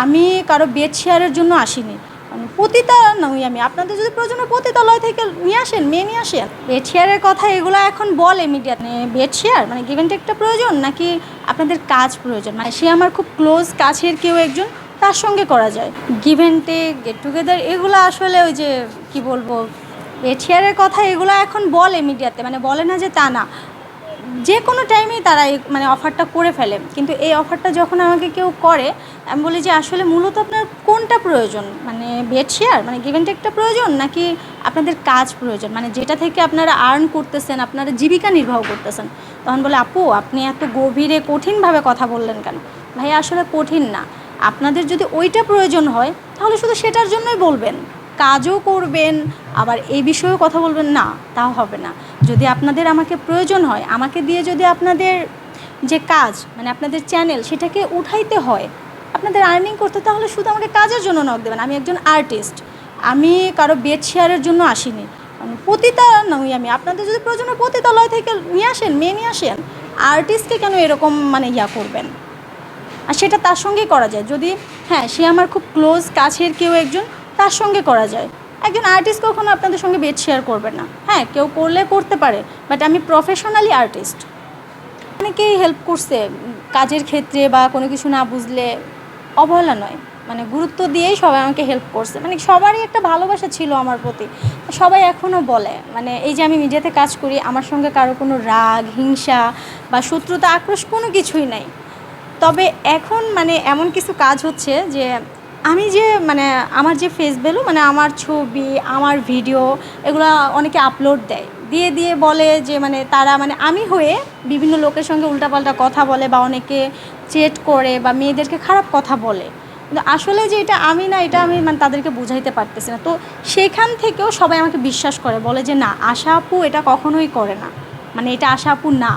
আমি কারো বেড শেয়ারের জন্য আসিনি, মানে পতিতা নই আমি। আপনাদের যদি প্রয়োজন হয় পতিতালয় থেকে নিয়ে আসেন, মেয়ে নিয়ে আসেন। বেড শেয়ারের কথা এগুলো এখন বলে মিডিয়াতে। বেড শেয়ার মানে গিভ অ্যান্ড টেকটা প্রয়োজন নাকি আপনাদের কাজ প্রয়োজন, মানে সে আমার খুব ক্লোজ কাছের কেউ একজন, তার সঙ্গে করা যায়। Give and take, get together এগুলো আসলে ওই যে কি বলবো, বেড শেয়ারের কথা এগুলো এখন বলে মিডিয়াতে, মানে বলে না যে তা না, যে কোনো টাইমেই তারা এই মানে অফারটা করে ফেলে। কিন্তু এই অফারটা যখন আমাকে কেউ করে, আমি বলি যে আসলে মূলত আপনার কোনটা প্রয়োজন, মানে বেড শেয়ার মানে গিভ অ্যান্ড টেকটা প্রয়োজন নাকি আপনাদের কাজ প্রয়োজন, মানে যেটা থেকে আপনারা আর্ন করতেছেন, আপনারা জীবিকা নির্বাহ করতেছেন। তখন বলে আপু আপনি এত গভীরে কঠিনভাবে কথা বললেন কেন? ভাই আসলে কঠিন না, আপনাদের যদি ওইটা প্রয়োজন হয় তাহলে শুধু সেটার জন্যই বলবেন, কাজও করবেন আবার এই বিষয়েও কথা বলবেন না, তাও হবে না। যদি আপনাদের আমাকে প্রয়োজন হয়, আমাকে দিয়ে যদি আপনাদের যে কাজ মানে আপনাদের চ্যানেল সেটাকে উঠাইতে হয়, আপনাদের আর্নিং করতে, তাহলে শুধু আমাকে কাজের জন্য নক দেবেন। আমি একজন আর্টিস্ট, আমি কারো বেড শেয়ারের জন্য আসিনি, মানে পতিতা নই আমি। আপনাদের যদি প্রয়োজন হয় পতিতালয় থেকে নিয়ে আসেন, মেয়ে নিয়ে আসেন। আর্টিস্টকে কেন এরকম মানে করবেন? আর সেটা তার সঙ্গেই করা যায় যদি, হ্যাঁ সে আমার খুব ক্লোজ কাছের কেউ একজন, তার সঙ্গে করা যায়। একজন আর্টিস্ট কখনো আপনাদের সঙ্গে বেড শেয়ার করবে না। হ্যাঁ কেউ করলে করতে পারে, বাট আমি প্রফেশনালি আর্টিস্ট। অনেকেই হেল্প করছে কাজের ক্ষেত্রে বা কোনো কিছু না বুঝলে, অবহেলা নয়, মানে গুরুত্ব দিয়েই সবাই আমাকে হেল্প করছে। মানে সবারই একটা ভালোবাসা ছিল আমার প্রতি, সবাই এখনও বলে, মানে এই যে আমি মিডিয়াতে কাজ করি, আমার সঙ্গে কারো কোনো রাগ হিংসা বা শত্রুতা আক্রোশ কোনো কিছুই নাই। তবে এখন মানে এমন কিছু কাজ হচ্ছে যে আমি যে মানে আমার যে ফেস ভ্যালু, মানে আমার ছবি আমার ভিডিও এগুলো অনেকে আপলোড দেয়, দিয়ে দিয়ে বলে যে মানে তারা মানে আমি হয়ে বিভিন্ন লোকের সঙ্গে উল্টাপাল্টা কথা বলে বা অনেকে চেট করে বা মেয়েদেরকে খারাপ কথা বলে। কিন্তু আসলে যে এটা আমি না, এটা আমি মানে তাদেরকে বুঝাইতে পারতেছি না। তো সেখান থেকেও সবাই আমাকে বিশ্বাস করে, বলে যে না আশা আপু এটা কখনোই করে না, মানে এটা আশা আপু না।